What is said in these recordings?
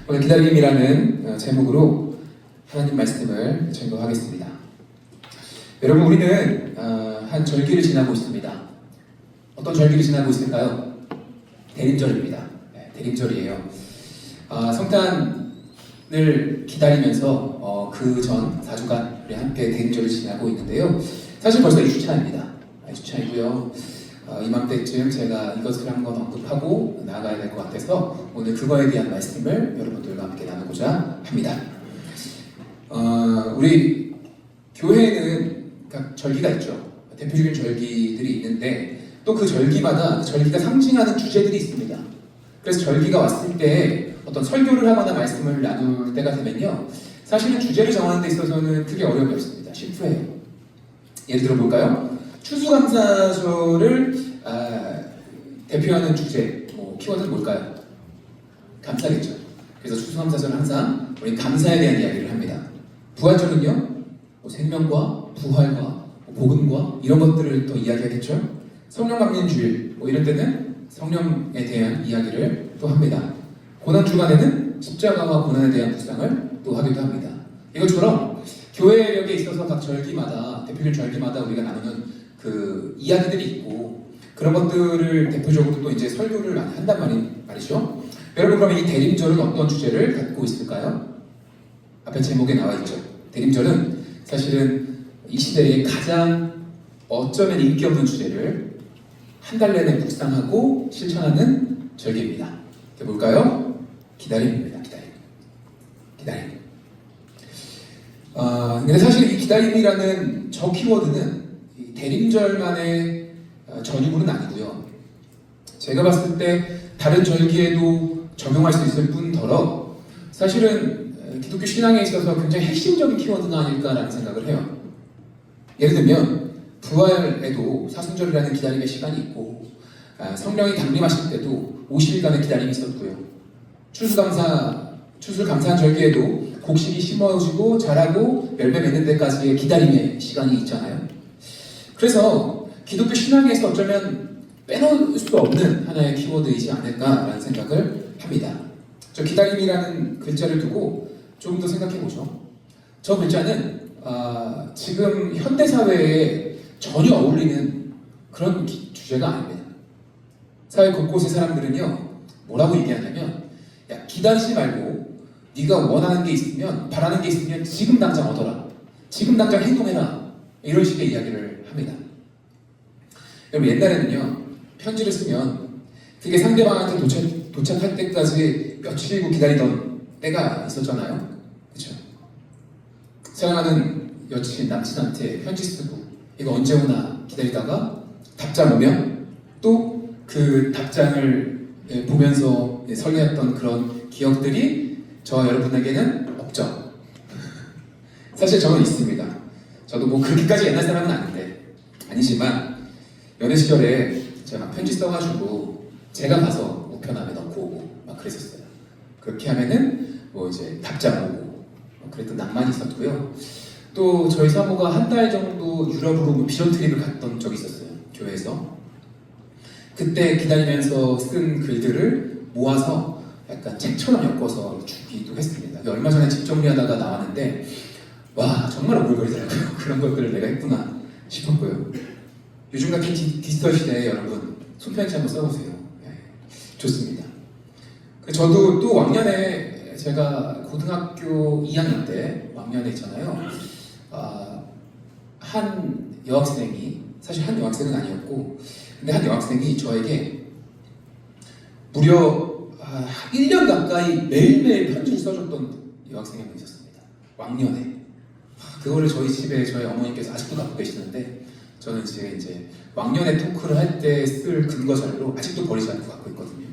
오늘 기다림이라는 제목으로 하나님 말씀을 전거하겠습니다. 여러분, 우리는 한 절기를 지나고 있습니다. 어떤 절기를 지나고 있을까요? 대림절입니다. 네, 대림절이에요. 성탄을 기다리면서 그 전 4주간 우리 함께 대림절을 지나고 있는데요. 사실 벌써 2주차입니다. 2주차이고요. 이맘때쯤 제가 이것을 한번 언급하고 나아가야 될 것 같아서 오늘 그거에 대한 말씀을 여러분들과 함께 나누고자 합니다. 우리 교회에는 각 절기가 있죠. 대표적인 절기들이 있는데 또 그 절기마다 절기가 상징하는 주제들이 있습니다. 그래서 절기가 왔을 때 어떤 설교를 하거나 말씀을 나눌 때가 되면요, 사실은 주제를 정하는 데 있어서는 크게 어려움이 없습니다. 심플해요. 예를 들어 볼까요? 추수감사절을 대표하는 주제, 키워드는 뭘까요? 감사겠죠. 그래서 추수감사절은 항상 우리 감사에 대한 이야기를 합니다. 부활절은요, 생명과 부활과 복음과 이런 것들을 또 이야기하겠죠. 성령 감리는 주일, 이런 때는 성령에 대한 이야기를 또 합니다. 고난주간에는 십자가와 고난에 대한 묵상을 또 하기도 합니다. 이것처럼 교회력에 있어서 각 절기마다, 대표적인 절기마다 우리가 나누는 그 이야기들이 있고, 그런 것들을 대표적으로 또 이제 설교를 많이 한단 말이죠. 여러분, 그러면 이 대림절은 어떤 주제를 갖고 있을까요? 앞에 제목에 나와 있죠. 대림절은 사실은 이 시대에 가장 어쩌면 인기 없는 주제를 한 달 내내 묵상하고 실천하는 절기입니다. 그게 뭘까요? 기다림입니다. 기다림. 근데 사실 이 기다림이라는 저 키워드는 이 대림절만의 전유물은 아니고요. 제가 봤을 때 다른 절기에도 적용할 수 있을 뿐더러 사실은 기독교 신앙에 있어서 굉장히 핵심적인 키워드가 아닐까라는 생각을 해요. 예를 들면 부활에도 사순절이라는 기다림의 시간이 있고, 성령이 강림하실 때도 50일간의 기다림이 있었고요. 추수를 감사한 절기에도 곡식이 심어지고 자라고 열매 맺는 데까지의 기다림의 시간이 있잖아요. 그래서 기독교 신앙에서 어쩌면 빼놓을 수 없는 하나의 키워드이지 않을까라는 생각을 합니다. 저 기다림이라는 글자를 두고 조금 더 생각해보죠. 저 글자는 지금 현대사회에 전혀 어울리는 그런 주제가 아닙니다. 사회 곳곳의 사람들은요, 뭐라고 얘기하냐면, 야, 기다리지 말고 네가 원하는 게 있으면, 바라는 게 있으면 지금 당장 얻어라, 지금 당장 행동해라, 이런 식의 이야기를 합니다. 여러분, 옛날에는요, 편지를 쓰면 그게 상대방한테 도착할 때까지 며칠이고 기다리던 때가 있었잖아요. 그렇죠? 사랑하는 여친, 남친한테 편지 쓰고 이거 언제 오나 기다리다가 답장 오면 또 그 답장을 보면서 설레었던 그런 기억들이 저와 여러분에게는 없죠. 사실 저는 있습니다. 저도 뭐 그렇게까지 옛날 사람은 아니지만 연애 시절에 제가 편지 써가지고 제가 가서 우편함에 넣고 오고 막 그랬었어요. 그렇게 하면은 이제 답장 오고 그랬던 낭만이 있었고요. 또 저희 사모가 한 달 정도 유럽으로 비전 트립을 갔던 적이 있었어요. 교회에서. 그때 기다리면서 쓴 글들을 모아서 약간 책처럼 엮어서 주기도 했습니다. 얼마 전에 집 정리하다가 나왔는데 와, 정말 오글거리더라고요. 그런 것들을 내가 했구나 싶었고요. 요즘 같은 디지털 시대에 여러분 손편지 한번 써보세요. 네, 좋습니다. 저도 또 왕년에 제가 고등학교 2학년 때 왕년에 있잖아요. 한 여학생이, 사실 한 여학생은 아니었고, 근데 한 여학생이 저에게 무려 1년 가까이 매일매일 편지를 써줬던 여학생이 한 명 있었습니다. 왕년에. 그거를 저희 집에 저희 어머니께서 아직도 갖고 계시는데, 저는 지금 이제 왕년에 토크를 할 때 쓸 근거 자료로 아직도 버리지 않고 갖고 있거든요.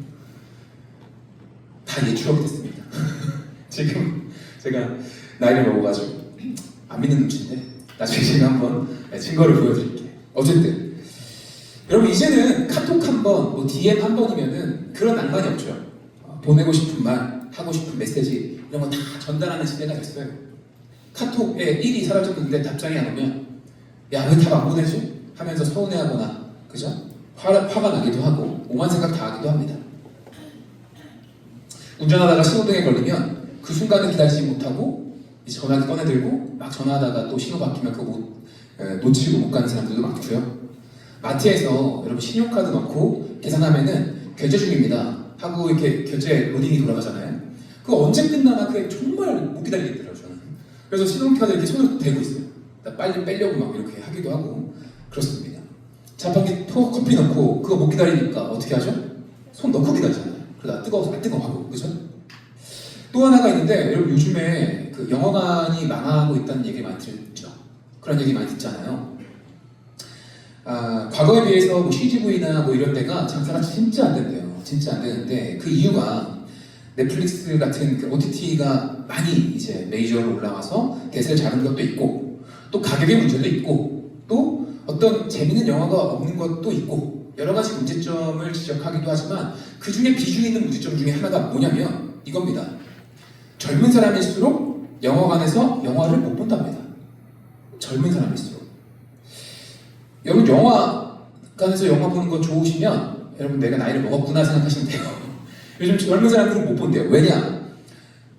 다 추억이 됐습니다. 지금 제가 나이를 먹어가지고 안 믿는 눈치인데 나중에 제가 한번 증거를 보여드릴게요. 어쨌든 여러분, 이제는 카톡 한 번, DM 한 번이면은 그런 낭만이 없죠. 보내고 싶은 말, 하고 싶은 메시지 이런 거 다 전달하는 시대가 됐어요. 카톡에 1이 사라졌는데 답장이 안 오면 야, 왜 답 안 보내지? 하면서 서운해하거나, 그죠? 화가 나기도 하고 오만 생각 다 하기도 합니다. 운전하다가 신호등에 걸리면 그 순간을 기다리지 못하고 이제 전화기 꺼내들고 막 전화하다가 또 신호 바뀌면 그거 놓치고 못 가는 사람들도 많고요. 마트에서 여러분 신용카드 넣고 계산하면은 결제 중입니다 하고 이렇게 결제 로딩이 돌아가잖아요. 그거 언제 끝나나 그게 정말 못 기다리겠더라고요 저는. 그래서 신용카드 이렇게 손을 대고 있어요. 빨리 빼려고 막 이렇게 하기도 하고 그렇습니다. 자판기 커피 넣고 그거 못 기다리니까 어떻게 하죠? 손 넣고 기다리잖아요. 그러다 뜨거워서 뜨거워하고 그죠? 또 하나가 있는데 여러분 요즘에 그 영화관이 망하고 있다는 얘기 많이 들었죠. 그런 얘기 많이 듣잖아요. 과거에 비해서 뭐 CGV나 뭐 이런 데가 장사가 진짜 안 된대요. 진짜 안 되는데 그 이유가 넷플릭스 같은 그 OTT가 많이 이제 메이저로 올라와서 대세를 잡은 것도 있고 또 가격의 문제도 있고 또 어떤 재밌는 영화가 없는 것도 있고 여러 가지 문제점을 지적하기도 하지만 그 중에 비중 있는 문제점 중에 하나가 뭐냐면 이겁니다. 젊은 사람일수록 영화관에서 영화를 못 본답니다. 젊은 사람일수록. 여러분 영화관에서 영화 보는 거 좋으시면 여러분 내가 나이를 먹었구나 생각하시면 돼요. 요즘 젊은 사람들은 못 본대요. 왜냐?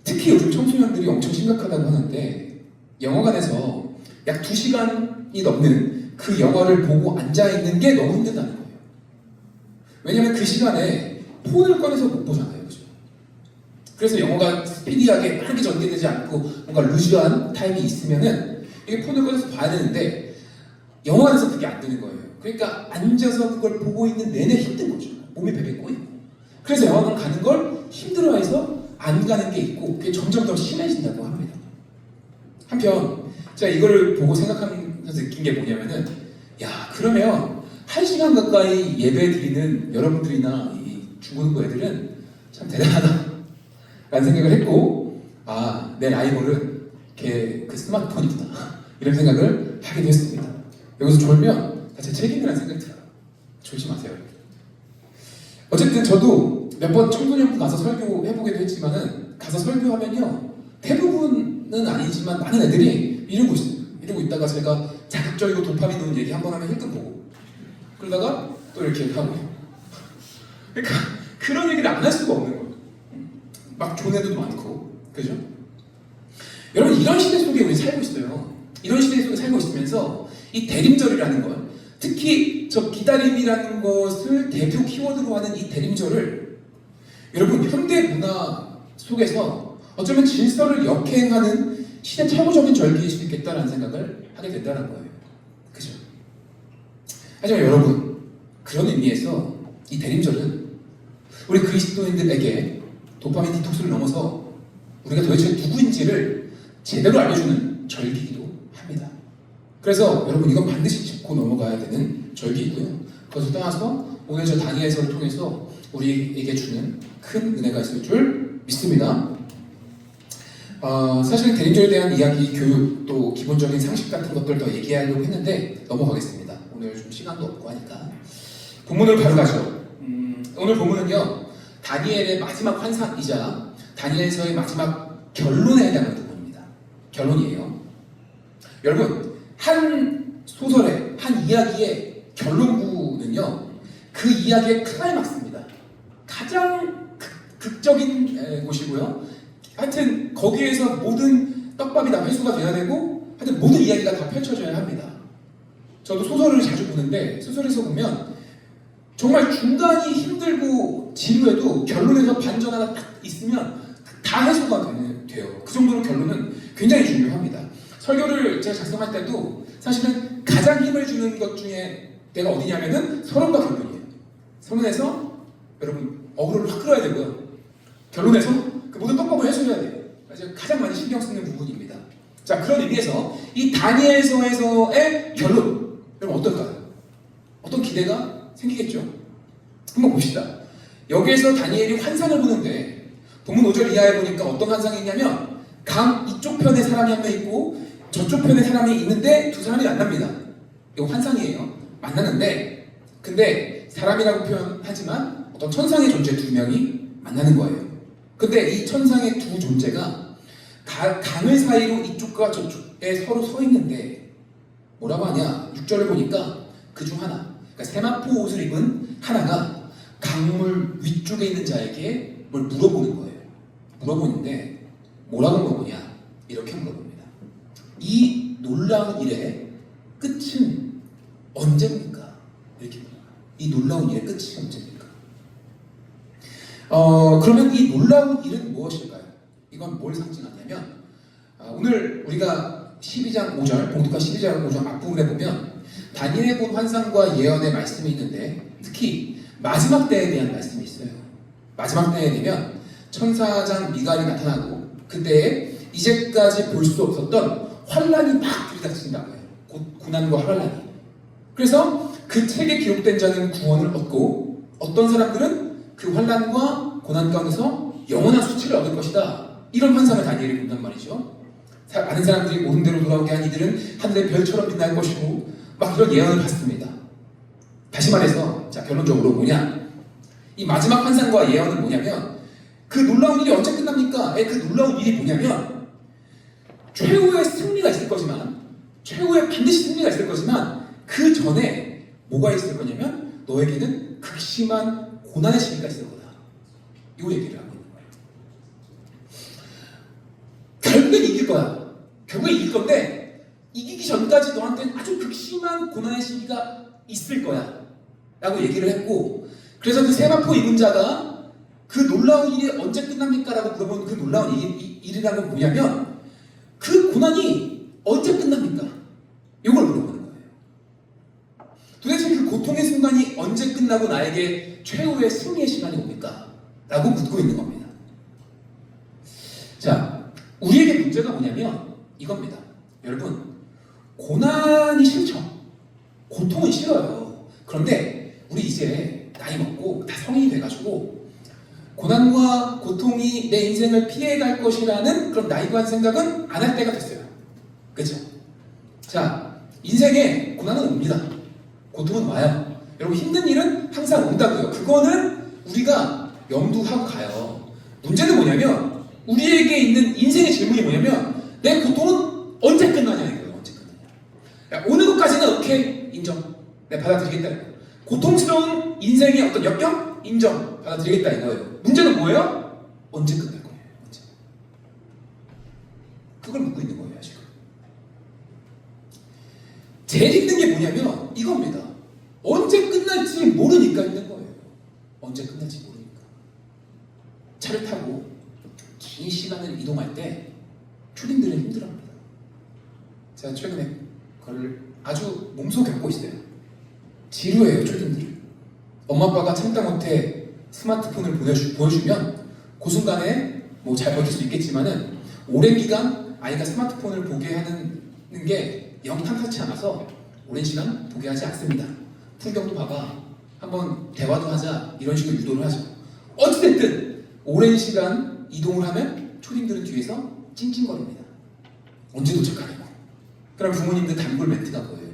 특히 요즘 청소년들이 엄청 심각하다고 하는데 영화관에서 약 2시간이 넘는 그 영화를 보고 앉아있는 게 너무 힘들다는 거예요. 왜냐면 그 시간에 폰을 꺼내서 못 보잖아요. 그죠? 그래서 영화가 스피디하게 빠르게 전개되지 않고 뭔가 루즈한 타임이 있으면은 이게 폰을 꺼내서 봐야 되는데 영화관에서 그게 안 되는 거예요. 그러니까 앉아서 그걸 보고 있는 내내 힘든 거죠. 몸이 베베 꼬이고. 그래서 영화관 가는 걸 힘들어해서 안 가는 게 있고 그게 점점 더 심해진다고 합니다. 한편 제가 이걸 보고 생각하면서 느낀 게 뭐냐면은 야 그러면 1시간 가까이 예배 드리는 여러분들이나 이 중고등부 애들은 참 대단하다 라는 생각을 했고 내 라이벌은 걔 그 스마트폰이구나 이런 생각을 하기도 했습니다. 여기서 졸면 다 제 책임이라는 생각이 들어요. 졸지 마세요. 어쨌든 저도 몇 번 청소년부 가서 설교해보기도 했지만은 가서 설교하면요 대부분은 아니지만 많은 애들이 이러고 있어요. 이러고 있다가 제가 자극적이고 도파민 오는 얘기 한 번 하면 힐끔 보고 그러다가 또 이렇게 하고 그러니까 그런 얘기를 안 할 수가 없는 거예요. 막 좋은 애들도 많고 그죠? 여러분 이런 시대 속에 우리 살고 있어요. 이런 시대 속에 살고 있으면서 이 대림절이라는 것 특히 저 기다림이라는 것을 대표 키워드로 하는 이 대림절을 여러분 현대 문화 속에서 어쩌면 질서를 역행하는 시대착오적인 절기일 수 있겠다는 생각을 하게 된다는 거예요. 그죠? 하지만 여러분 그런 의미에서 이 대림절은 우리 그리스도인들에게 도파민 디톡스를 넘어서 우리가 도대체 누구인지를 제대로 알려주는 절기이기도 합니다. 그래서 여러분 이건 반드시 짚고 넘어가야 되는 절기이고요. 그것을 떠나서 오늘 저 다니엘서를 통해서 우리에게 주는 큰 은혜가 있을 줄 믿습니다. 사실 대림절에 대한 이야기, 교육, 또 기본적인 상식 같은 것들 더 얘기하려고 했는데 넘어가겠습니다. 오늘 좀 시간도 없고 하니까 본문으로 바로 가죠. 오늘 본문은요 다니엘의 마지막 환상이자 다니엘서의 마지막 결론에 해당하는 부분입니다. 결론이에요. 여러분 한 소설의 한 이야기의 결론부는요 그 이야기의 클라이막스입니다. 가장 극적인 곳이고요. 하여튼 거기에서 모든 떡밥이 다 회수가 돼야 되고 하여튼 모든 이야기가 다 펼쳐져야 합니다. 저도 소설을 자주 보는데 소설에서 보면 정말 중간이 힘들고 지루해도 결론에서 반전 하나 딱 있으면 다 해소가 돼요. 그 정도로 결론은 굉장히 중요합니다. 설교를 제가 작성할 때도 사실은 가장 힘을 주는 것 중에 내가 어디냐면은 서론과 결론이에요. 서론에서 여러분 어그로를 확 끌어야 되고요. 결론에서 그 모든 떡밥을 해소해야 돼요. 제가 가장 많이 신경 쓰는 부분입니다. 자 그런 의미에서 이 다니엘서에서의 결론 여러분 어떨까요? 어떤 기대가 생기겠죠? 한번 봅시다. 여기에서 다니엘이 환상을 보는데 본문 5절 이하에 보니까 어떤 환상이 있냐면 강 이쪽 편에 사람이 한 명 있고 저쪽 편에 사람이 있는데 두 사람이 만납니다. 이거 환상이에요. 만나는데 근데 사람이라고 표현하지만 어떤 천상의 존재 두 명이 만나는 거예요. 근데 이 천상의 두 존재가 강을 사이로 이쪽과 저쪽에 서로 서 있는데 뭐라고 하냐 6절을 보니까 그중 하나 그러니까 세마포 옷을 입은 하나가 강물 위쪽에 있는 자에게 뭘 물어보는 거예요. 물어보는데 뭐라고 물어보냐? 이렇게 물어봅니다. 이 놀라운 일의 끝은 언제입니까? 이렇게 물어봐요. 이 놀라운 일의 끝이 언제입니까? 그러면 이 놀라운 일은 무엇일까요? 이건 뭘 상징하냐면 오늘 우리가 12장 5절, 봉독한 12장 5절 앞부분에 보면 다니엘이 본 환상과 예언의 말씀이 있는데 특히 마지막 때에 대한 말씀이 있어요. 마지막 때에 되면 천사장 미갈이 나타나고 그때에 이제까지 볼 수 없었던 환란이 막 들이닥친다고 해요. 고난과 환란이. 그래서 그 책에 기록된 자는 구원을 얻고 어떤 사람들은 그 환란과 고난 가운데서 영원한 수치를 얻을 것이다. 이런 환상을 다니엘이 본단 말이죠. 많은 사람들이 모든 대로 돌아오게 한 이들은 하늘의 별처럼 빛날 것이고 막 이런 예언을 받습니다. 다시 말해서 자 결론적으로 뭐냐? 이 마지막 환상과 예언은 뭐냐면 그 놀라운 일이 언제 끝납니까? 그 놀라운 일이 뭐냐면 최후의 승리가 있을 거지만 최후의 반드시 승리가 있을 거지만 그 전에 뭐가 있을 거냐면 너에게는 극심한 고난의 시기가 있을 거다. 이 얘기를 하고 있는 거예요. 결국엔 이길 거야. 결국엔 이길 건데 이기기 전까지 너한테는 아주 극심한 고난의 시기가 있을 거야 라고 얘기를 했고 그래서 그 세마포 입은 자가 그 놀라운 일이 언제 끝납니까? 라고 물어본 그 놀라운 일이라는 뭐냐면 그 고난이 언제 끝납니까? 이걸 물어보는 거예요. 도대체 그 고통의 순간이 언제 끝나고 나에게 최후의 승리의 시간이 옵니까? 라고 묻고 있는 겁니다. 자, 우리에게 문제가 뭐냐면 이겁니다. 여러분, 고난이 싫죠? 고통은 싫어요. 그런데 우리 이제 나이 먹고 다 성인이 돼가지고 고난과 고통이 내 인생을 피해갈 것이라는 그런 나이브한 생각은 안 할 때가 됐어요. 그렇죠? 자, 인생에 고난은 옵니다. 고통은 와요. 여러분 힘든 일은 항상 온다고요. 그거는 우리가 염두하고 가요. 문제는 뭐냐면 우리에게 있는 인생의 질문이 뭐냐면 내 고통은 언제 끝나냐 이거예요. 언제 끝나냐. 오는 것까지는 오케이 인정. 내가 받아들이겠다 이거예요. 고통스러운 인생의 어떤 역경 인정 받아들이겠다 이거예요. 문제는 뭐예요? 언제 끝날 거예요? 언제? 그걸 묻고 있는 거예요 지금. 제일 힘든 게 뭐냐면 이겁니다. 언제 끝날지 모르니까 힘든 거예요. 언제 끝날지 모르니까. 차를 타고 긴 시간을 이동할 때 초딩들은 힘들어합니다. 제가 최근에 그걸 아주 몸소 겪고 있어요. 지루해요 초딩들은. 엄마 아빠가 참다 못해 스마트폰을 보여주면 그 순간에 뭐 잘 버틸 수 있겠지만은 오랜 기간 아이가 스마트폰을 보게 하는 게 영 탐탁치 않아서 오랜 시간 보게 하지 않습니다. 풍경도 봐봐, 한번 대화도 하자 이런 식으로 유도를 하죠. 어찌됐든 오랜 시간 이동을 하면 초딩들은 뒤에서 찡찡거립니다. 언제 도착하냐고. 그럼 부모님들 단골 멘트가 뭐예요?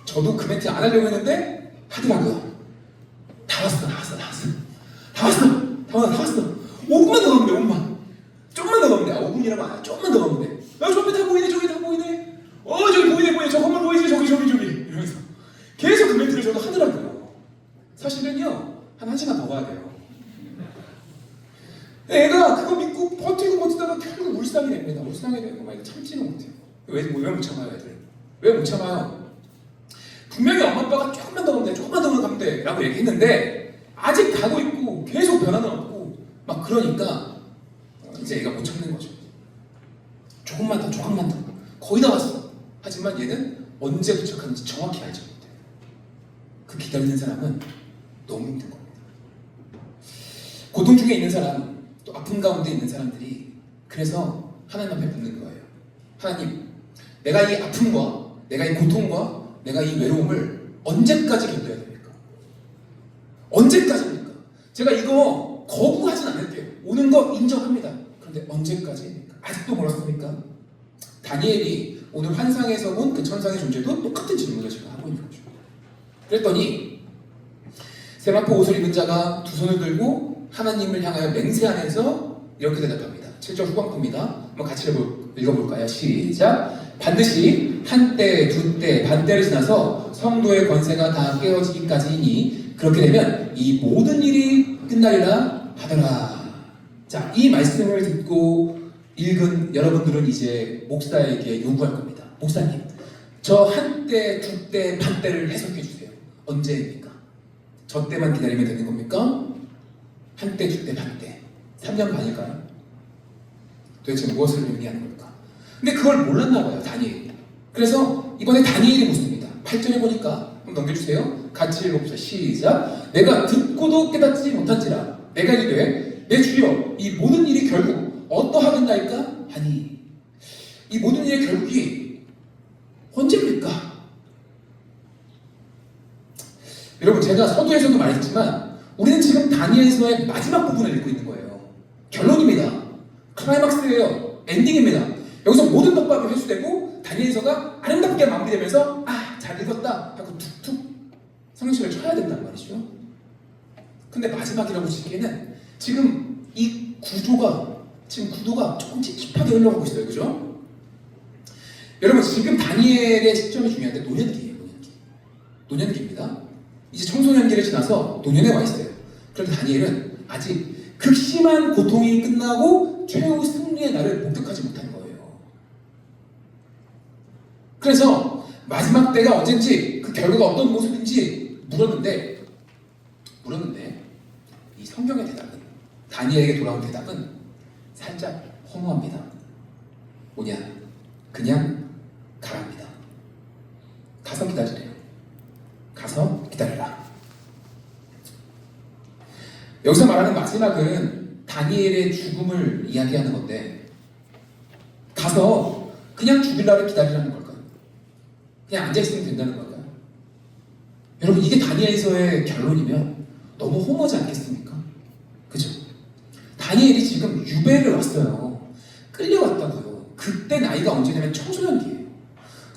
저도 그 멘트 안 하려고 했는데 하더라고요. 다 왔어. 5분만 더 가면 돼. 5분만. 좀만 더 가면 돼. 5분이라고 안 해. 좀만 더 가면 돼. 야, 저기 다 보이네. 저기 다 보이네. 저기 보이네. 저 건물 보이지? 저기. 이러면서 계속 그 멘트를 저도 하더라고요. 사실은요, 한 1시간 더 가야 돼요. 애가 그거 믿고 버티다가 결국 울상이 됩니다. 울상이 되고 막 참지는 못해요. 왜 못 참아요, 애들? 왜 못 참아요? 분명히 엄마 아빠가 조금만 더 가면 돼 라고 얘기했는데 아직 가고 있고 계속 변화는 없고 막 그러니까 이제 애가 못 참는 거죠. 조금만 더 거의 다 왔어. 하지만 얘는 언제 도착하는지 정확히 알지 못해요. 그 기다리는 사람은 너무 힘든 겁니다. 고통 중에 있는 사람, 또 아픔 가운데 있는 사람들이 그래서 하나님 앞에 묻는 거예요. 하나님, 내가 이 아픔과 내가 이 고통과 내가 이 외로움을 언제까지 견뎌야 됩니까? 언제까지입니까? 제가 이거 거부하진 않을게요. 오는 거 인정합니다. 그런데 언제까지입니까? 아직도 멀었습니까? 다니엘이 오늘 환상에서 본 그 천상의 존재도 똑같은 질문을 제가 하고 있는 거죠. 그랬더니 세마포 옷을 입은 자가 두 손을 들고 하나님을 향하여 맹세하면서 이렇게 대답합니다. 7절 후반부입니다. 한번 같이 읽어볼까요? 시작! 반드시 한때, 두때, 반때를 지나서 성도의 권세가 다 깨어지기까지이니 그렇게 되면 이 모든 일이 끝나리라 하더라. 자, 이 말씀을 듣고 읽은 여러분들은 이제 목사에게 요구할 겁니다. 목사님, 저 한때, 두때, 반때를 해석해 주세요. 언제입니까? 저 때만 기다리면 되는 겁니까? 한때, 두때, 반때. 3년 반일까요? 도대체 무엇을 의미하는 걸까? 근데 그걸 몰랐나 봐요, 다니엘이. 그래서 이번에 다니엘이 묻습니다. 8절에 보니까 한번 넘겨주세요. 같이 읽어보자. 시작. 내가 듣고도 깨닫지 못한지라 내가 이르되 내 주여 이 모든 일이 결국 어떠하겠나이까 하니, 이 모든 일의 결국이 언제입니까? 여러분, 제가 서두에서도 말했지만 우리는 지금 다니엘서의 마지막 부분을 읽고 있는 거예요. 결론입니다. 클라이막스예요. 엔딩입니다. 여기서 모든 떡밥이 회수되고 다니엘서가 아름답게 마무리되면서 잘 읽었다 하고 툭툭 성경책을 쳐야 된단 말이죠. 근데 마지막이라고 치기에는 지금 이 구도가 조금 찝찝하게 흘러가고 있어요. 그죠? 여러분, 지금 다니엘의 시점이 중요한데 노년기예요. 노년기입니다. 이제 청소년기를 지나서 노년에 와 있어요. 그런데 다니엘은 아직 극심한 고통이 끝나고 최후 승리의 날을 목격하지 못한 거예요. 그래서 마지막 때가 언젠지, 그 결과가 어떤 모습인지 물었는데 이 성경의 대답은, 다니엘에게 돌아온 대답은 살짝 허무합니다. 뭐냐? 그냥 가랍니다. 가서 기다리래요. 가서 기다려라. 여기서 말하는 마지막은 다니엘의 죽음을 이야기하는 건데, 가서 그냥 죽일 날을 기다리라는 걸까요? 그냥 앉아있으면 된다는 걸까요? 여러분, 이게 다니엘서의 결론이면 너무 허무하지 않겠습니까? 그죠? 다니엘이 지금 유배를 왔어요. 끌려왔다고요. 그때 나이가 언제냐면 청소년기예요.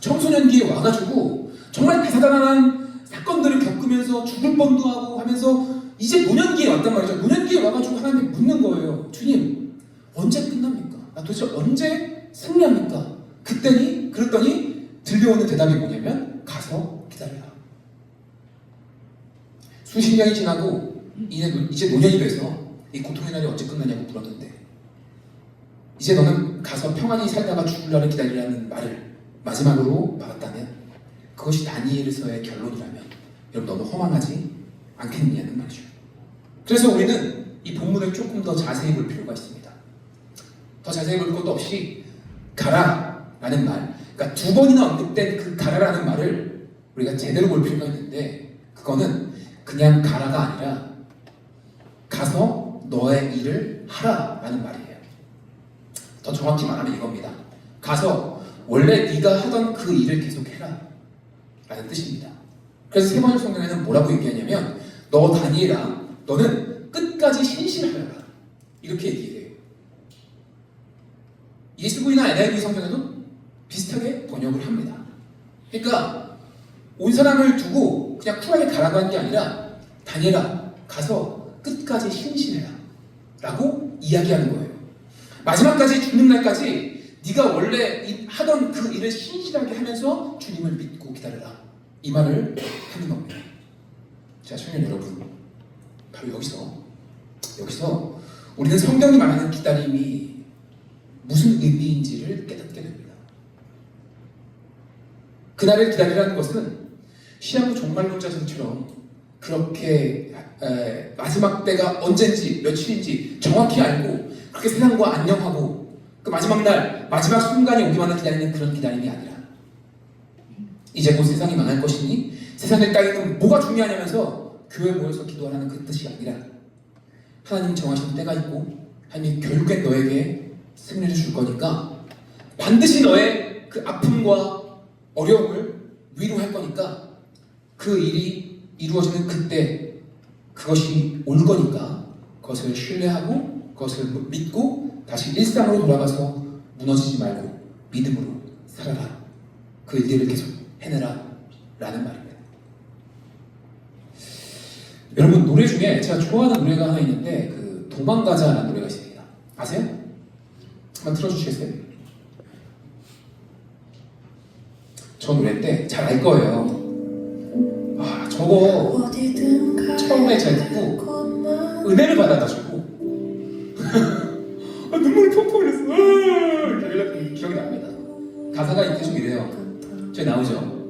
청소년기에 와가지고 정말 다사다난한 사건들을 겪으면서 죽을 뻔도 하고 하면서 이제 노년기에 왔단 말이죠. 노년기에 와가지고 하나님께 묻는 거예요. 주님, 언제 끝납니까? 도대체 언제 승리합니까? 그랬더니 들려오는 대답이 뭐냐면 가서 기다려라. 수십 년이 지나고 이제 노년이 돼서 이 고통의 날이 언제 끝나냐고 물었는데, 이제 너는 가서 평안히 살다가 죽을 날을 기다리라는 말을 마지막으로 받았다면 그것이 다니엘서의 결론이라면 여러분, 너무 허망하지 않겠느냐는 말이죠. 그래서 우리는 이 본문을 조금 더 자세히 볼 필요가 있습니다. 더 자세히 볼 것도 없이 가라라는 말, 그러니까 두 번이나 언급된 그 가라라는 말을 우리가 제대로 볼 필요가 있는데, 그거는 그냥 가라가 아니라 가서 너의 일을 하라라는 말이에요. 더 정확히 말하면 이겁니다. 가서 원래 네가 하던 그 일을 계속해라 라는 뜻입니다. 그래서 세 번째 성경에는 뭐라고 얘기하냐면, 너 다니엘아, 너는 끝까지 신실하여라, 이렇게 얘기해요. ESV나 NIV 성경에도 비슷하게 번역을 합니다. 그러니까 온 사람을 두고 그냥 쿨하게 가라고 한 게 아니라, 다니엘아, 가서 끝까지 신실해라 라고 이야기하는 거예요. 마지막까지, 죽는 날까지 네가 원래 하던 그 일을 신실하게 하면서 주님을 믿고 기다려라, 이 말을 하는 겁니다. 자, 청년 여러분, 바로 여기서 우리는 성경이 말하는 기다림이 무슨 의미인지를 깨닫게 됩니다. 그날을 기다리라는 것은 시한부 종말론자들처럼 그렇게 마지막 때가 언젠지 며칠인지 정확히 알고 그렇게 세상과 안녕하고 그 마지막 날, 마지막 순간이 오기만을 기다리는 그런 기다림이 아니라, 이제 곧 세상이 망할 것이니 세상의 따위는 뭐가 중요하냐면서 교회에 모여서 기도하라는 그 뜻이 아니라, 하나님 정하신 때가 있고 하나님이 결국엔 너에게 승리를 줄 거니까 반드시 너의 그 아픔과 어려움을 위로할 거니까 그 일이 이루어지는 그때 그것이 올 거니까 그것을 신뢰하고 그것을 믿고 다시 일상으로 돌아가서 무너지지 말고 믿음으로 살아라, 그 일들을 계속 해내라 라는 말입니다. 여러분, 노래 중에 제가 좋아하는 노래가 하나 있는데 그 도망가자라는 노래가 있습니다. 아세요? 한번 틀어주시겠어요? 저 노래 때 잘 알 거예요. 저거 처음에 잘 듣고 은혜를 받아가지고 눈물이 펑펑 흘렸어. 이렇게 흘렸던 기억이 납니다. 가사가 계속 이래요. 저기 나오죠?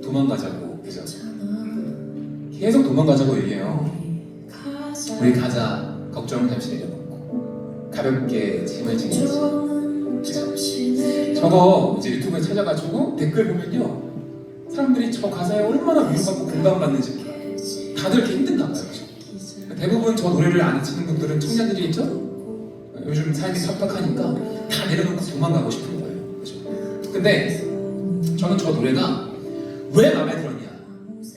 도망가자고. 그죠? 계속 도망가자고 얘기해요. 우리 가자. 걱정을 잠시 내려놓고 가볍게 짐을 지면서. 저거 이제 유튜브에 찾아가지고 댓글 보면요, 사람들이 저 가사에 얼마나 위로받고 공감받는지 다들 이렇게 힘든가 봐요. 대부분 저 노래를 안 치는 분들은 청년들이 있죠? 요즘 삶이 팍팍하니까 다 내려놓고 도망가고 싶은 거예요. 그죠? 근데 저는 저 노래가 왜 마음에 들었냐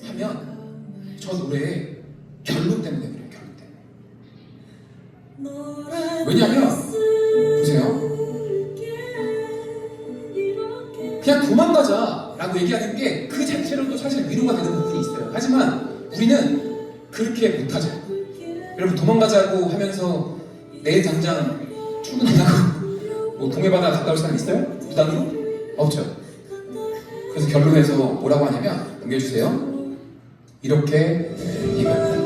하면 저 노래의 결론 때문에 그래요. 결론 때문에. 왜냐하면 보세요. 그냥 도망가자라고 얘기하는 게 그 자체로도 사실 위로가 되는 부분이 있어요. 하지만 우리는 그렇게 못하죠. 여러분, 도망가자고 하면서 내일 당장 출근한다고 뭐 동해바다 갔다 올 사람 있어요? 무단으로? 없죠. 그래서 결론에서 뭐라고 하냐면, 넘겨주세요. 이렇게 얘기합니다.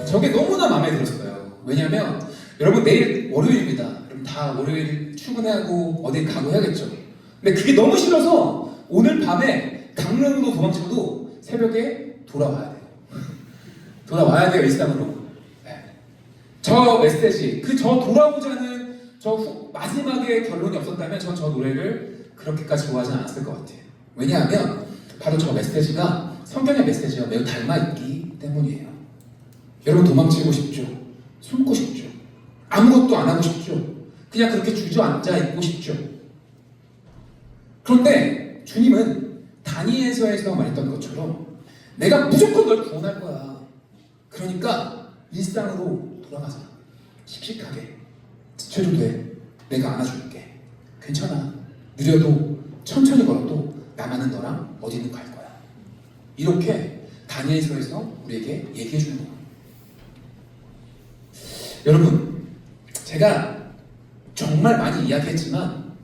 저게 너무나 마음에 들었어요. 왜냐면 여러분, 내일 월요일입니다. 여러분 다 월요일 출근하고 어디 가고 해야겠죠. 근데 그게 너무 싫어서 오늘 밤에 강릉으로 도망쳐도 새벽에 돌아와야 돼요. 돌아와야 돼요, 일상으로. 네. 저 메시지, 저 돌아오자는 마지막에 결론이 없었다면 저 노래를 그렇게까지 좋아하지 않았을 것 같아요. 왜냐하면 바로 저 메시지가 성경의 메시지와 매우 닮아있기 때문이에요. 여러분, 도망치고 싶죠? 숨고 싶죠? 아무것도 안 하고 싶죠? 그냥 그렇게 주저앉아 있고 싶죠? 그런데 주님은 다니엘서에서 말했던 것처럼 내가 무조건 널 구원할 거야. 그러니까 일상으로 돌아가자. 씩씩하게. 지쳐도 돼. 내가 안아줄게. 괜찮아. 느려도 천천히 걸어도 나만은 너랑 어디든 갈 거야. 이렇게 다니엘서에서 우리에게 얘기해 주는 거야. 여러분, 제가 정말 많이 이야기했지만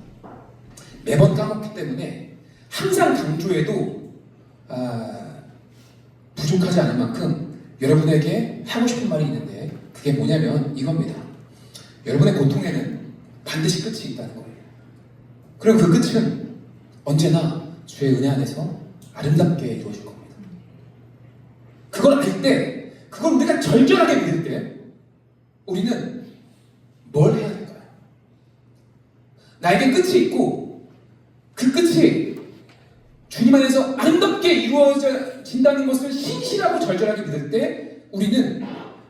매번 까먹기 때문에 항상 강조해도 부족하지 않을 만큼 여러분에게 하고 싶은 말이 있는데, 그게 뭐냐면 이겁니다. 여러분의 고통에는 반드시 끝이 있다는 거예요. 그리고 그 끝은 언제나 주의 은혜 안에서 아름답게 이루어질 겁니다. 그걸 알 때, 그걸 우리가 절절하게 믿을 때 우리는 뭘 해야 될까요? 나에게 끝이 있고 그 끝이 주님 안에서 아름답게 이루어진다는 것을 신실하고 절절하게 믿을 때 우리는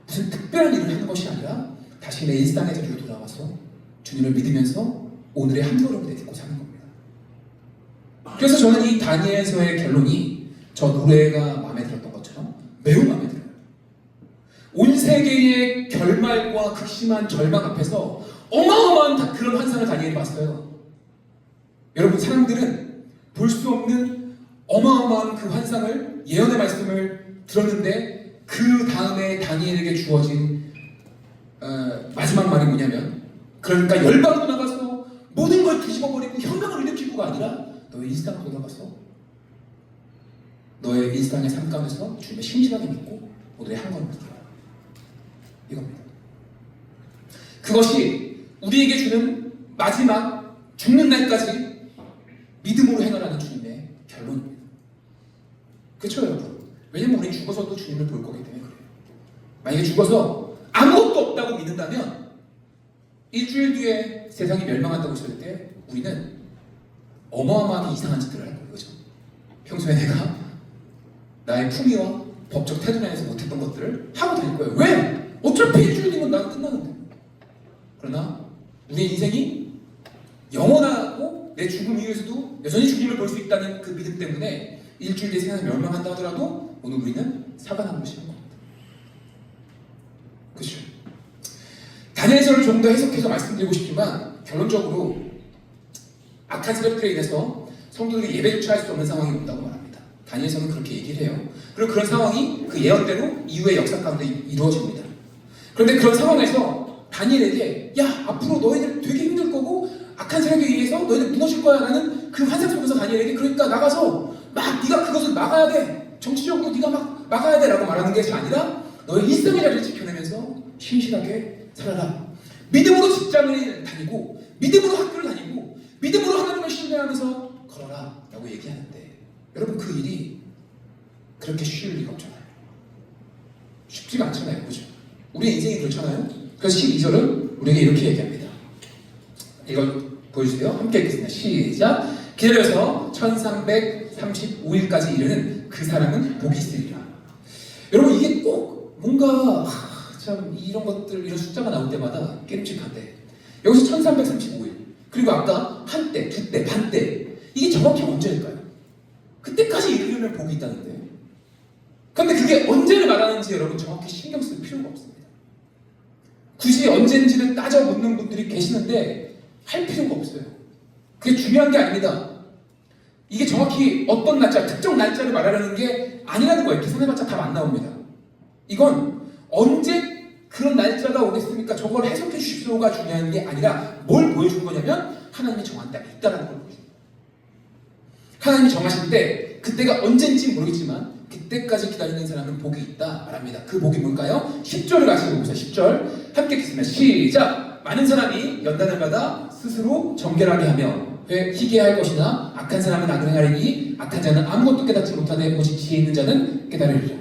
무슨 특별한 일을 하는 것이 아니라 다시 내 일상의 자리로 돌아와서 주님을 믿으면서 오늘의 한 걸음을 내딛고 사는 겁니다. 그래서 저는 이 다니엘서의 결론이 저 노래가 마음에 들었던 것처럼 매우 마음에 들어요. 온 세계의 결말과 극심한 절망 앞에서 어마어마한 그런 환상을 다니엘이 봤어요. 여러분, 사람들은 볼 수 없는 어마어마한 그 환상을, 예언의 말씀을 들었는데 그 다음에 다니엘에게 주어진 마지막 말이 뭐냐면, 그러니까 열방으로 나가서 모든 걸 뒤집어버리고 혁명을 일으키고가 아니라 너의 일상으로 돌아가서 너의 일상의 삶 가운데서 주님을 신실하게 믿고 오늘의 한 걸음을 들어요. 이겁니다. 그것이 우리에게 주는 마지막 죽는 날까지 믿음으로 행하라는 주님의 결론입니다. 그렇죠, 여러분? 왜냐면 우리 죽어서도 주님을 볼 거기 때문에 그래요. 만약에 죽어서 아무것도 없다고 믿는다면 일주일 뒤에 세상이 멸망한다고 했을 때 우리는 어마어마하게 이상한 짓들을 할 거예요. 그죠? 평소에 내가 나의 품위와 법적 태도 면에서 못했던 것들을 하고 다닐 거예요. 왜? 어차피 일주일 뒤면 나는 끝나는데. 그러나 우리의 인생이 영원한 내 죽음 이후에서도 여전히 죽음을 볼 수 있다는 그 믿음 때문에 일주일 뒤에 세상이 멸망한다 하더라도 오늘 우리는 살아남을 것이는 겁니다. 그렇죠? 다니엘서를 조금 더 해석해서 말씀드리고 싶지만 결론적으로 악한 세력들에 인해서 성도들이 예배조차 할 수 없는 상황이 온다고 말합니다. 다니엘서는 그렇게 얘기를 해요. 그리고 그런 상황이 그 예언대로 이후의 역사 가운데 이루어집니다. 그런데 그런 상황에서 다니엘에게 야 앞으로 너희들 되게 힘들 거고 악한 세력에 의해서 너희들 무너질 거야 라는 그 환상 속에서 다니엘에게 그러니까 나가서 막 네가 그것을 막아야 돼. 정치적으로 네가 막 막아야 돼 라고 말하는 것이 아니라 너의 일상의 자리를 지켜내면서 신실하게 살아라. 믿음으로 직장을 다니고 믿음으로 학교를 다니고 믿음으로 하나님을 신뢰하면서 걸어라 라고 얘기하는데 여러분 그 일이 그렇게 쉬울 리가 없잖아요. 쉽지가 않잖아요. 그죠? 우리의 인생이 그렇잖아요. 그래서 12절은 우리에게 이렇게 얘기합니다. 이걸 보여주세요. 함께 읽겠습니다. 시작. 기다려서 1335일까지 이르는 그 사람은 복이 있으리라. 여러분 이게 꼭 뭔가 참 이런 것들 이런 숫자가 나올 때마다 깨름직한데 여기서 1335일 그리고 아까 한때, 두때, 반때 이게 정확히 언제일까요? 그때까지 이르면 복이 있다는데 그런데 그게 언제를 말하는지 여러분 정확히 신경 쓸 필요가 없습니다. 굳이 언제인지를 따져 묻는 분들이 계시는데 할 필요가 없어요. 그게 중요한 게 아닙니다. 이게 정확히 어떤 날짜, 특정 날짜를 말하려는 게 아니라는 거예요. 계산해봤자 답 안 나옵니다. 이건 언제 그런 날짜가 오겠습니까? 저걸 해석해 주십시오가 중요한 게 아니라 뭘 보여준 거냐면 하나님이 정한 때가 있다는 걸 보여줍니다. 하나님이 정하실 때 그때가 언제인지 모르겠지만 그때까지 기다리는 사람은 복이 있다 말합니다. 그 복이 뭘까요? 10절을 같이 보세요. 10절 함께 읽겠습니다. 시작. 많은 사람이 연단을 받아 스스로 정결하게 하며 희게 할 것이나 악한 사람은 악을 행하리니 악한 자는 아무것도 깨닫지 못하되 오직 지혜 있는 자는 깨달으리라.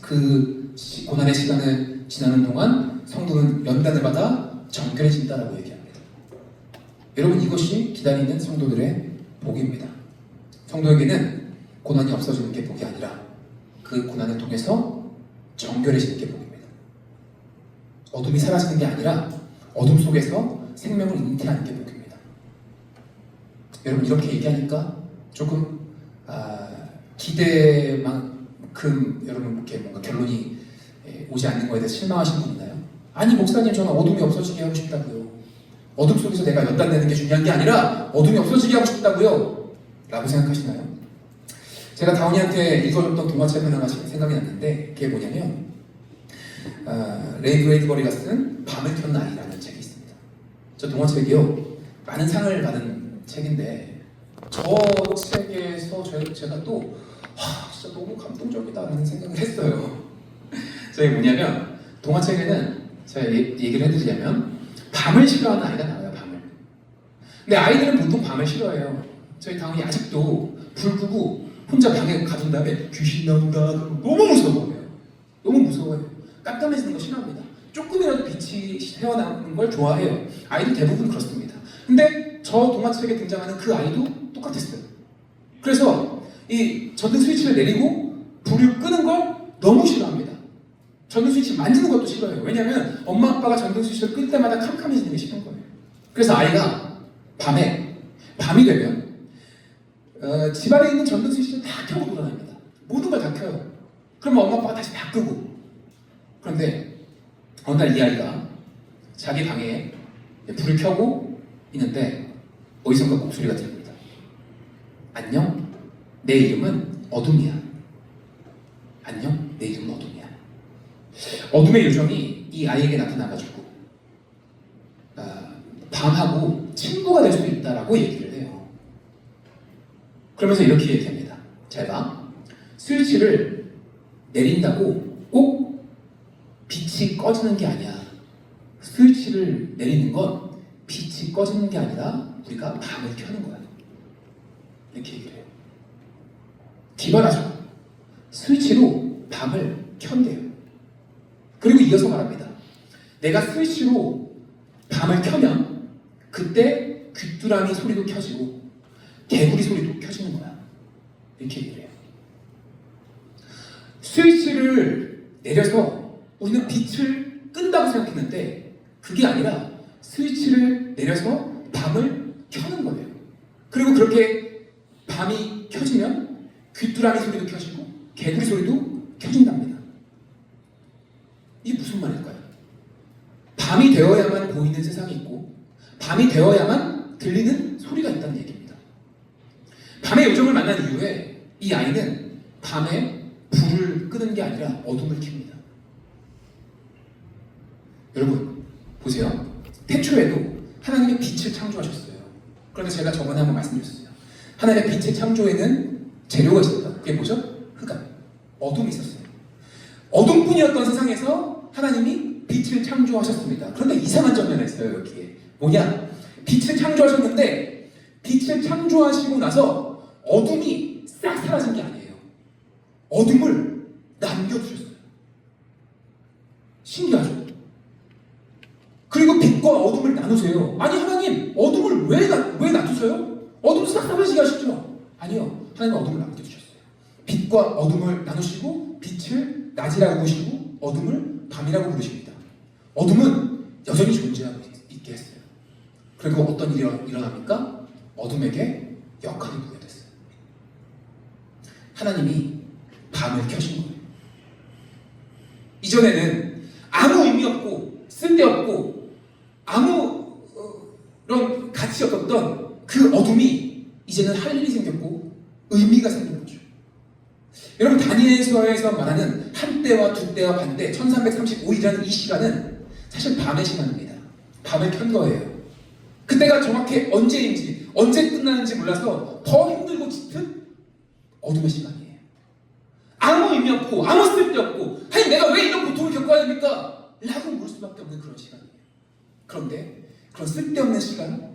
그 고난의 시간을 지나는 동안 성도는 연단을 받아 정결해진다라고 얘기합니다. 여러분 이것이 기다리는 성도들의 복입니다. 성도에게는 고난이 없어지는 게 복이 아니라 그 고난을 통해서 정결해지는 게 복입니다. 어둠이 사라지는 게 아니라 어둠 속에서 생명을 잉태하는 게 복입니다. 여러분 이렇게 얘기하니까 조금 기대만큼 여러분 이렇게 뭔가 결론이 오지 않는 거에 대해서 실망하신 분 있나요? 아니 목사님 저는 어둠이 없어지게 하고 싶다고요. 어둠 속에서 내가 연단되는 게 중요한 게 아니라 어둠이 없어지게 하고 싶다고요 라고 생각하시나요? 제가 다운이한테 읽어줬던 동화책 하나가 생각이 났는데 그게 뭐냐면 레이 브레이드버리가 쓴 밤을 켠 아이라는 책이 있습니다. 저 동화책이요 많은 상을 받은 책인데 저 책에서 제가 또 진짜 너무 감동적이다라는 생각을 했어요. 저게 뭐냐면 동화책에는 제가 얘기를 해드리자면 밤을 싫어하는 아이가 나와요. 밤을. 근데 아이들은 보통 밤을 싫어해요. 저희 다운이 아직도 불 끄고 혼자 방에 가둔 다음에 귀신 나온다 너무 무서워요. 너무 무서워요. 깜깜해지는 거 싫어합니다. 조금이라도 빛이 새어나오는 걸 좋아해요. 아이들 대부분 그렇습니다. 근데 저 동화책에 등장하는 그 아이도 똑같았어요. 그래서 이 전등 스위치를 내리고 불을 끄는 걸 너무 싫어합니다. 전등 스위치 만지는 것도 싫어해요. 왜냐하면 엄마 아빠가 전등 스위치를 끌 때마다 캄캄해지는 게 싫은 거예요. 그래서 아이가 밤이 되면 집안에 있는 전등 스위치를 다 켜고 돌아다닙니다. 모든 걸 다 켜요. 그러면 엄마 아빠가 다시 다 끄고. 그런데 어느 날 이 아이가 자기 방에 불을 켜고 있는데 어디선가 목소리가 들립니다. 안녕, 내 이름은 어둠이야. 안녕, 내 이름은 어둠이야. 어둠의 요정이 이 아이에게 나타나가지고 밤하고 친구가 될 수 있다라고 얘기를 해요. 그러면서 이렇게 얘기합니다. 잘 봐. 스위치를 내린다고 꼭 빛이 꺼지는 게 아니야. 스위치를 내리는 건 빛이 꺼지는 게 아니라 우리가 밤을 켜는 거야. 이렇게 얘기를 해요. 기발하죠? 스위치로 밤을 켠대요. 그리고 이어서 말합니다. 내가 스위치로 밤을 켜면 그때 귀뚜라미 소리도 켜지고 개구리 소리도 켜지는 거야. 이렇게 얘기를 해요. 스위치를 내려서 우리는 빛을 끈다고 생각했는데 그게 아니라 스위치를 내려서 밤을 켜는 거예요. 그리고 그렇게 밤이 켜지면 귀뚜라미 소리도 켜지고 개구리 소리도 켜진답니다. 이게 무슨 말일까요? 밤이 되어야만 보이는 세상이 있고 밤이 되어야만 들리는 소리가 있다는 얘기입니다. 밤의 요정을 만난 이후에 이 아이는 밤에 불을 끄는 게 아니라 어둠을 킵니다. 여러분 보세요. 태초에도 하나님의 빛을 창조하셨어요. 그런데 제가 저번에 한번 말씀드렸어요. 하나님의 빛의 창조에는 재료가 있었다. 그게 뭐죠? 흑암, 어둠이 있었어요. 어둠뿐이었던 세상에서 하나님이 빛을 창조하셨습니다. 그런데 이상한 점이 하나 있어요. 여기에 뭐냐? 빛을 창조하셨는데 빛을 창조하시고 나서 어둠이 싹 사라진 게 아니에요. 어둠을 남겨두셨어요. 신기하죠? 그리고 빛과 어둠을 나누세요. 아니 하나님 어둠을 왜 놔두세요? 어둠 싹 사라지게 하시죠? 아니요. 하나님 어둠을 남겨두셨어요. 빛과 어둠을 나누시고 빛을 낮이라고 부르시고 어둠을 밤이라고 부르십니다. 어둠은 여전히 존재하고 있게 했어요. 그리고 어떤 일이 일어납니까? 어둠에게 역할이 부여됐어요. 하나님이 밤을 켜신 거예요. 이전에는 아무 의미 없고 쓸데없고 아무런 가치 없었던 그 어둠이 이제는 할 일이 생겼고 의미가 생긴 거죠. 여러분 다니엘서에서 말하는 한때와 두때와 반때 1335일이라는 이 시간은 사실 밤의 시간입니다. 밤을 켠 거예요. 그때가 정확히 언제인지 언제 끝나는지 몰라서 더 힘들고 짙은 어둠의 시간이에요. 아무 의미 없고 아무 쓸데없고 아니 내가 왜 이런 고통을 겪어야 됩니까? 라고 물을 수밖에 없는 그런 시간이에요. 그런데 그런 쓸데없는 시간,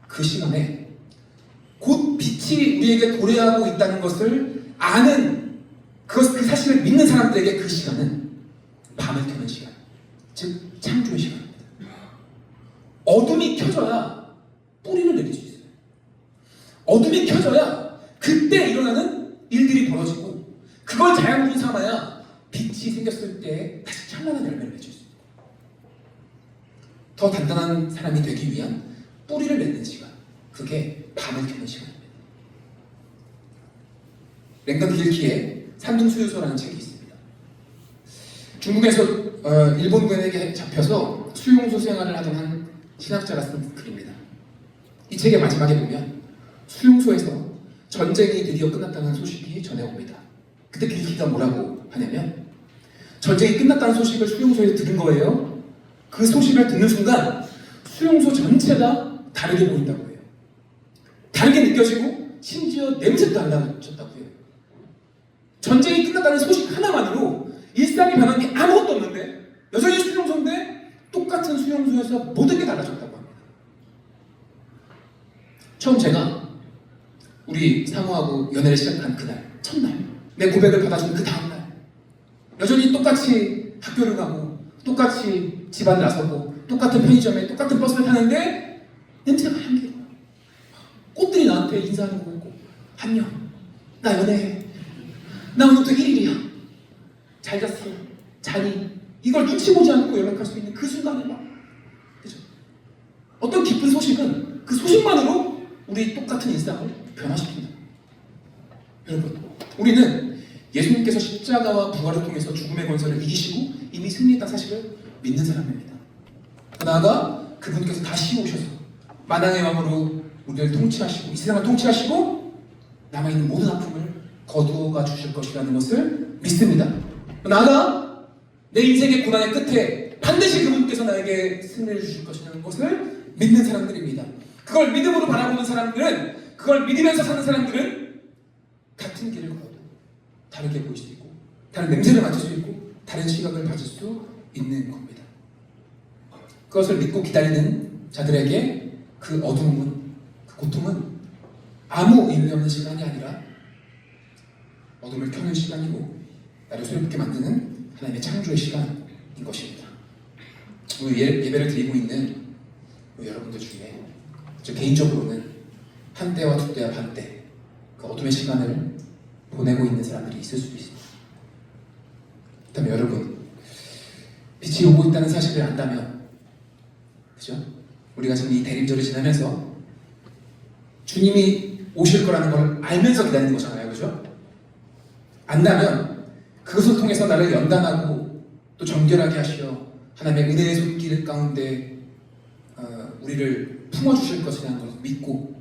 그 시간에 곧 빛이 우리에게 도래하고 있다는 것을 아는 그 사실을 믿는 사람들에게 그 시간은 밤을 켜는 시간, 즉 창조의 시간입니다. 어둠이 켜져야 뿌리를 내릴 수 있어요. 어둠이 켜져야 그때 일어나는 일들이 벌어지고 그걸 자양분 삼아야 빛이 생겼을 때 다시 찬란한 열매를 맺을 수 있고 더 단단한 사람이 되기 위한 뿌리를 내는 시간, 그게 밤을 켜는 시간입니다. 랭던 길키의 산둥수유소라는 책이 있습니다. 중국에서 일본군에게 잡혀서 수용소 생활을 하던 한 신학자가 쓴 글입니다. 이 책의 마지막에 보면 수용소에서 전쟁이 드디어 끝났다는 소식이 전해옵니다. 그때 길키가 뭐라고 하냐면 전쟁이 끝났다는 소식을 수용소에서 들은 거예요. 그 소식을 듣는 순간 수용소 전체가 다르게 보인다고 해요. 다르게 느껴지고 심지어 냄새도 달라졌다고 해요. 전쟁이 끝났다는 소식 하나만으로 일상이 변한 게 아무것도 없는데 여전히 수용소인데 똑같은 수용소에서 모든 게 달라졌다고 합니다. 처음 제가 우리 사모하고 연애를 시작한 그날, 첫날, 내 고백을 받아준 그 다음날 여전히 똑같이 학교를 가고 똑같이 집안 나서고 똑같은 편의점에 똑같은 버스를 타는데 냄새가 향기로워. 꽃들이 나한테 인사하는 거 보고 안녕, 나 연애해, 나 오늘부터 1일이야, 잘 잤어, 자니, 이걸 눈치 보지 않고 연락할 수 있는 그 순간에 막 그죠? 어떤 기쁜 소식은 그 소식만으로 우리 똑같은 일상을 변화시킨다. 여러분, 우리는 예수님께서 십자가와 부활을 통해서 죽음의 권세를 이기시고 이미 승리했다는 사실을 믿는 사람입니다. 나아가 그분께서 다시 오셔서 만왕의 왕으로 우리를 통치하시고 이 세상을 통치하시고 남아있는 모든 아픔을 거두어가 주실 것이라는 것을 믿습니다. 나아가 내 인생의 고난의 끝에 반드시 그분께서 나에게 승리를 주실 것이라는 것을 믿는 사람들입니다. 그걸 믿음으로 바라보는 사람들은, 그걸 믿으면서 사는 사람들은 같은 길을 걸어도 다르게 보일 수 있고 다른 냄새를 맡을 수 있고 다른 시각을 가질 수 있는 겁니다. 그것을 믿고 기다리는 자들에게 그 어두움은, 그 고통은 아무 의미 없는 시간이 아니라 어둠을 켜는 시간이고 나를 소유롭게 만드는 하나님의 창조의 시간인 것입니다. 우리 예배를 드리고 있는 우리 여러분들 중에 저 개인적으로는 한때와 두때와 반때 그 어둠의 시간을 보내고 있는 사람들이 있을 수도 있습니다. 그렇다면 여러분, 빛이 오고 있다는 사실을 안다면, 그죠? 우리가 지금 이 대림절을 지나면서 주님이 오실 거라는 걸 알면서 기다리는 거잖아요. 그죠? 안다면 그것을 통해서 나를 연단하고 또 정결하게 하시어 하나님의 은혜의 손길 가운데 우리를 품어주실 것이라는 것을 믿고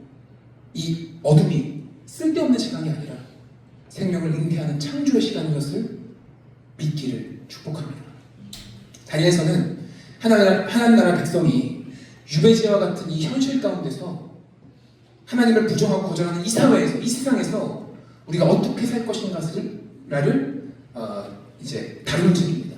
이 어둠이 쓸데없는 시간이 아니라 생명을 잉태하는 창조의 시간인 것을 믿기를 축복합니다. 다니엘서는 하나님 나라 백성이 유배지와 같은 이 현실 가운데서 하나님을 부정하고 거절하는 이 사회에서, 이 세상에서 우리가 어떻게 살 것인가를 이제 다루는 책입니다.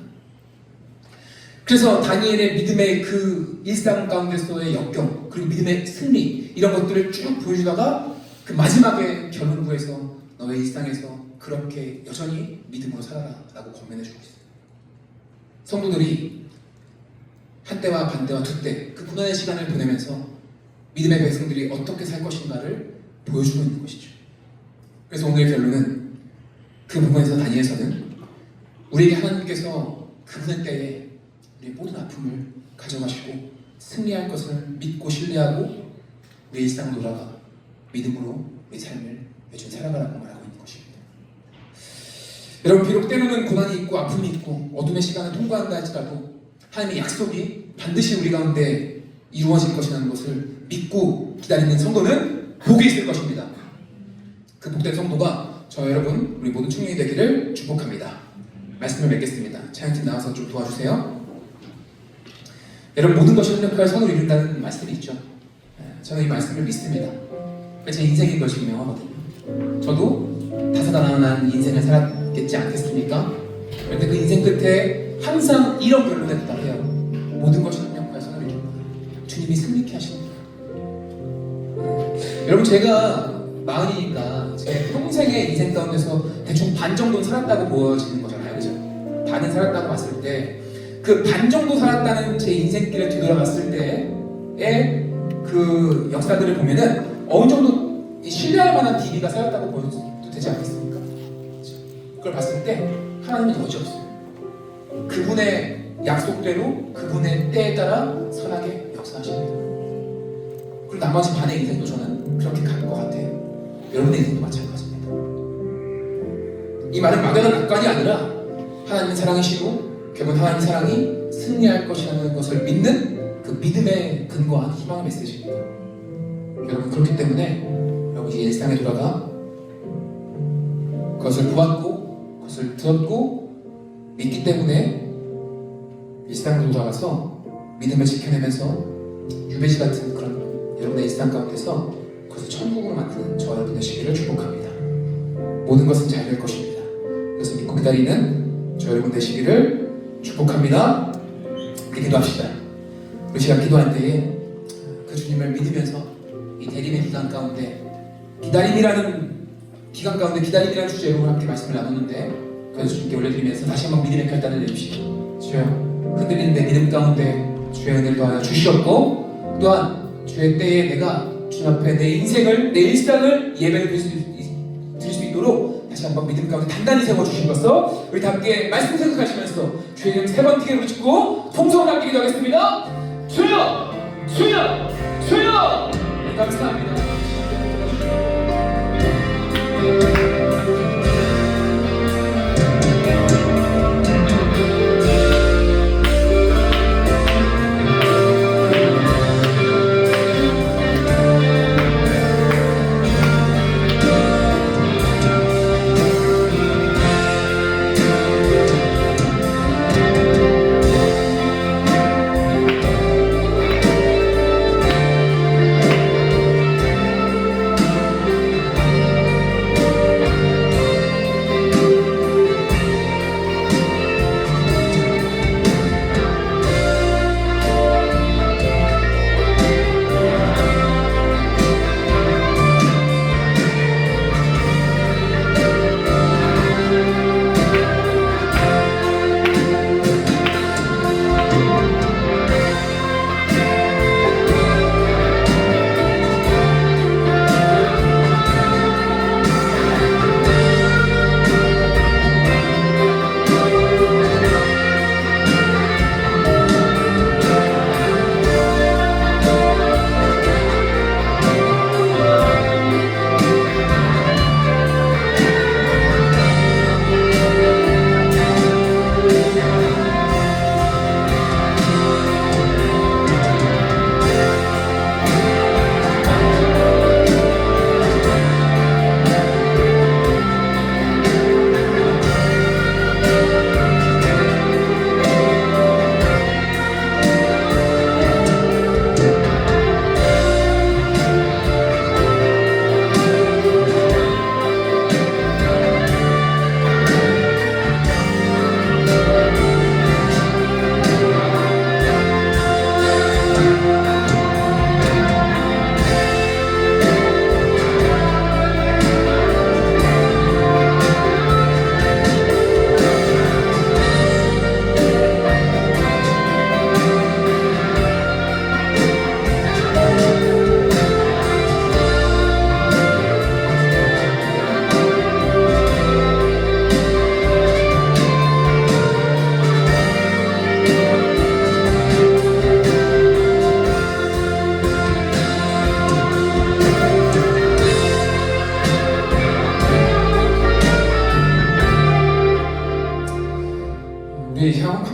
그래서 다니엘의 믿음의 그 일상 가운데서의 역경, 그리고 믿음의 승리, 이런 것들을 쭉 보여주다가 그 마지막에 결론부에서 너의 일상에서 그렇게 여전히 믿음으로 살아라 라고 권면해주고 있어요. 성도들이 한때와 반때와 두때 그 고난의 시간을 보내면서 믿음의 백성들이 어떻게 살 것인가를 보여주고 있는 것이죠. 그래서 오늘의 결론은 그 부분에서 다니엘서는 우리에게 하나님께서 그분의 때에 우리의 모든 아픔을 가져가시고 승리할 것을 믿고 신뢰하고 우리 일상으로 돌아가 믿음으로 우리 삶을 매주 살아가라고 말하고 있는 것입니다. 여러분, 비록 때로는 고난이 있고 아픔이 있고 어둠의 시간을 통과한다 할지라도 하나님의 약속이 반드시 우리 가운데 이루어질 것이라는 것을 믿고 기다리는 성도는 복이 있을 것입니다. 그 복된 성도가 저 여러분 우리 모든 충분히 되기를 축복합니다. 말씀을 맺겠습니다. 찬양팀 나와서 좀 도와주세요. 여러분, 모든 것이 협력하여 선을 이룬다는 말씀이 있죠. 저는 이 말씀을 믿습니다. 제 인생인 것이 유명하거든요. 저도 다사다난한 인생을 살았겠지 않겠습니까? 그런데 그 인생 끝에 항상 이런 결론에 도달해요. 모든 것이 협력하여 선을 이룬다. 주님이 승리케 하십니다. 여러분, 제가 마흔이니까 제 평생의 인생 가운데서 대충 반 정도 살았다고 보여지는 거잖아요. 그죠? 반은 살았다고 봤을 때 그 반 정도 살았다는 제 인생길을 뒤돌아봤을 때의 그 역사들을 보면은 어느 정도 신뢰할 만한 DB가 쌓였다고 보여도 되지 않겠습니까? 그걸 봤을 때 하나님은 여지없어요. 그분의 약속대로 그분의 때에 따라 선하게 역사하십니다. 그리고 나머지 반의 인생도 저는 그렇게 갈 것 같아요. 여러분의 인생도 마찬가지입니다. 이 말은 막연한 낙관이 아니라 하나님의 사랑이시고 결국 하나님의 사랑이 승리할 것이라는 것을 믿는 그 믿음에 근거한 희망의 메시지입니다. 여러분, 그렇기 때문에 여러분 이 일상에 돌아가 그것을 보았고 그것을 들었고 믿기 때문에 일상으로 돌아가서 믿음을 지켜내면서 유배지 같은 그런 여러분의 일상 가운데서 그것을 천국으로 만드는 저 여러분 되시기를 축복합니다. 모든 것은 잘 될 것입니다. 그래서 믿고 기다리는 저 여러분 되시기를 축복합니다. 기도합시다. 우리 시간 기도할 때에 그 주님을 믿으면서 이 대림의 기간 가운데 기다림이라는 기다림이라는 주제로 함께 말씀을 나눴는데, 그래서 주님께 올려드리면서 다시 한번 믿음의 결단을 내주시고, 주여 흔들리는 내 믿음 가운데 주의 은혜를 더하여 주시었고, 또한 주의 때에 내가 주님 앞에 내 인생을, 내 일상을 예배를 드릴 수 있도록 다시 한번 믿음 가운데 단단히 세워주신 것을 우리 다 함께 말씀 생각하시면서 주의 이름 3번 크게 부르짖고 통성을 함께 기도하겠습니다. 주여! 주여! 주여! 네, 감사합니다.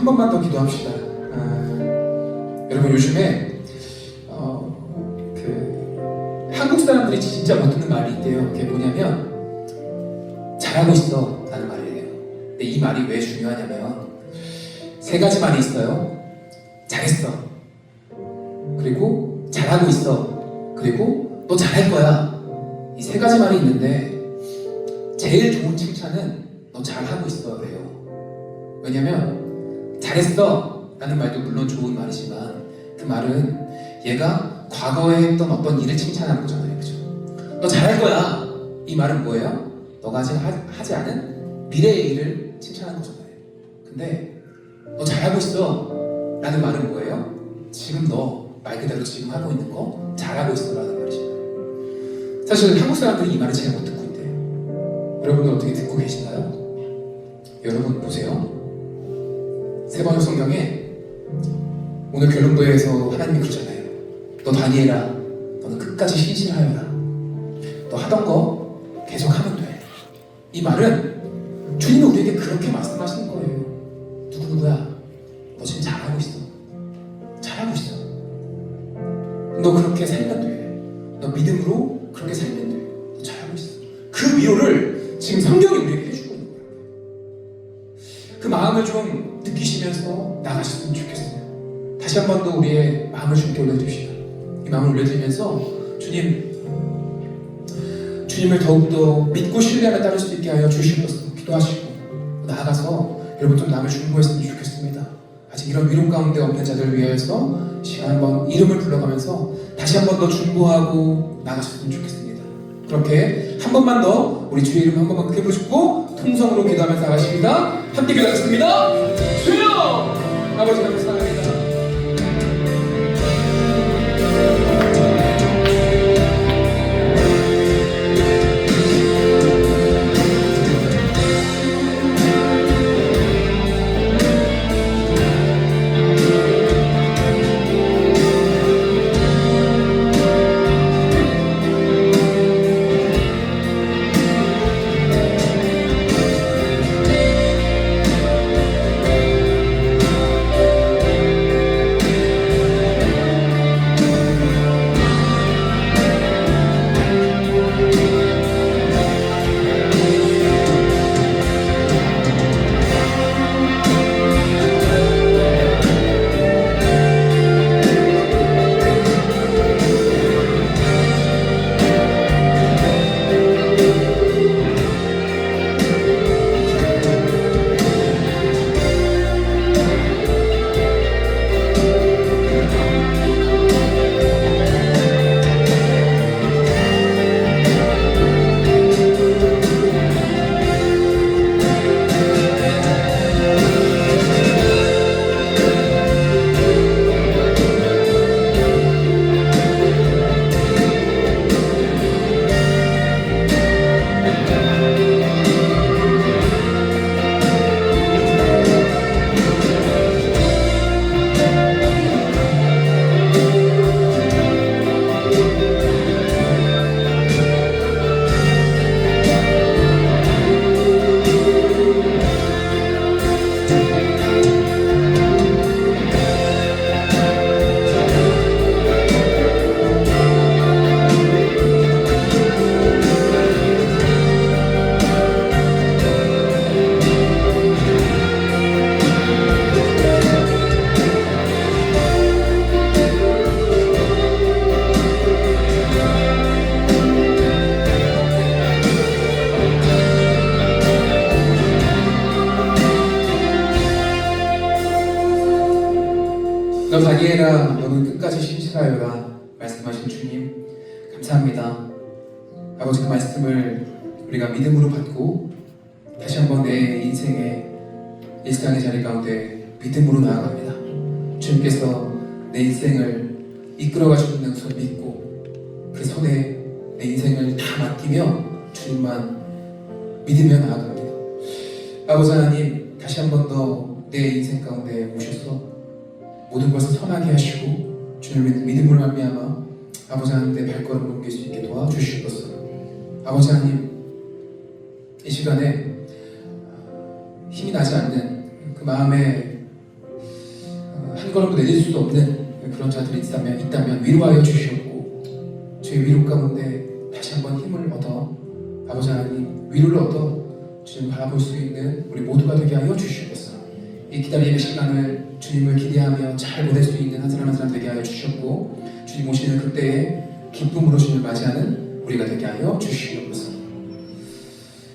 한 번만 더 기도합시다. 여러분 요즘에 한국 사람들이 진짜 못 듣는 말이 있대요. 그게 뭐냐면 잘하고 있어 라는 말이에요. 근데 이 말이 왜 중요하냐면 세 가지 말이 있어요. 잘했어, 그리고 잘하고 있어, 그리고 너 잘할 거야. 이 세 가지 말이 있는데 제일 좋은 칭찬은 너 잘하고 있어예요. 왜냐면 잘했어 라는 말도 물론 좋은 말이지만 그 말은 얘가 과거에 했던 어떤 일을 칭찬하는 거잖아요. 그죠? 너 잘할 거야. 이 말은 뭐예요? 너가 아직 하지 않은 미래의 일을 칭찬하는 거잖아요. 근데 너 잘하고 있어 라는 말은 뭐예요? 지금 너 말 그대로 지금 하고 있는 거 잘하고 있어 라는 말이죠. 사실 한국 사람들이 이 말을 잘 못 듣고 있대요. 여러분은 어떻게 듣고 계신가요? 여러분 보세요. 세 번역 성경에 오늘 결론부에서 하나님이 그러잖아요. 너 다니엘아, 너는 끝까지 신실하여라. 너 하던 거 계속 하면 돼. 이 말은 주님은 우리에게 그렇게 말씀하시는 거예요. 누구야? 너 지금 잘하고 있어. 잘하고 있어. 너 그렇게 살면 돼. 너 믿음으로 그렇게 살면 돼. 너 잘하고 있어. 그 위로를 지금 성경이 우리에게 해주고 있는 거예요. 그 마음을 좀 느끼시면서 나가셨으면 좋겠어요. 다시 한 번 더 우리의 마음을 주님께 올려드립시다. 이 마음을 올려드리면서 주님을 더욱더 믿고 신뢰하며 따를 수 있게 하여 주시옵소서 기도하시고 나아가서 여러분 좀 남을 중보했으면 좋겠습니다. 아직 이런 위로 가운데 없는 자들을 위하여서 시간 한번 이름을 불러가면서 다시 한 번 더 중보하고 나가셨으면 좋겠습니다. 그렇게 한 번만 더 우리 주의 이름 한 번만 크게 부르시고 통성으로 기도하면서 나가십니다. 함께 기도하겠습니다. 주여! 아버지 감사합니다. 너 다니엘아, 너는 끝까지 신실하여라 말씀하신 주님 감사합니다. 아버지, 그 말씀을 우리가 믿음으로 받고 다시 한번 내 인생의 일상의 자리 가운데 믿음으로 나아갑니다. 주님께서 내 인생을 이끌어가 주는 것을 믿고 그 손에 내 인생을 다 맡기며 주님만 믿으며 나아갑니다. 아버지 하나님, 다시 한 번 더 내 인생 가운데 오셔서 모든 것을 선하게 하시고 주님의 믿음으로 말미암아 아버지 하나님 내 발걸음을 옮길 수 있게 도와주시옵소서. 아버지 하나님, 이 시간에 힘이 나지 않는 그 마음에 한 걸음도 내릴 수 없는 그런 자들이 있다면 위로하여 주시옵고 주의 위로 가운데 다시 한번 힘을 얻어 아버지 하나님 위로를 얻어 주님 바라볼 수 있는 우리 모두가 되게 하여 주시옵소서. 이 기다림의 시간을 주님을 기대하며 잘 보낼 수 있는 한 사람 한 사람 되게 하여 주시옵고 주님 오시는 그때에 기쁨으로 주님을 맞이하는 우리가 되게 하여 주시옵소서.